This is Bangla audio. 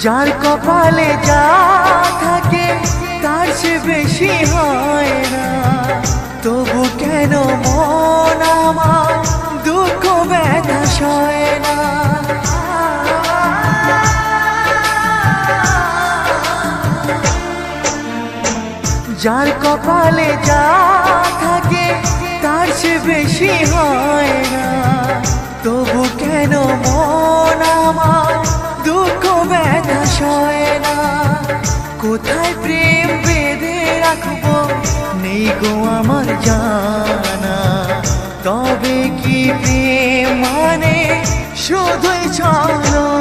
যার কপালে যা থাকে তার চেয়ে বেশি হয় না, তবু কেন মন আমার দুঃখ ব্যথা সয় না। যার কপালে যা থাকে তার চেয়ে বেশি হয় না, তবু কেন মন আমার দুঃখ ব্যথা সয় না। কোথায় প্রেম বেঁধে রাখবো নেই গো আমার জানা, তবে কি প্রেম মানে শুধুই ছলনা।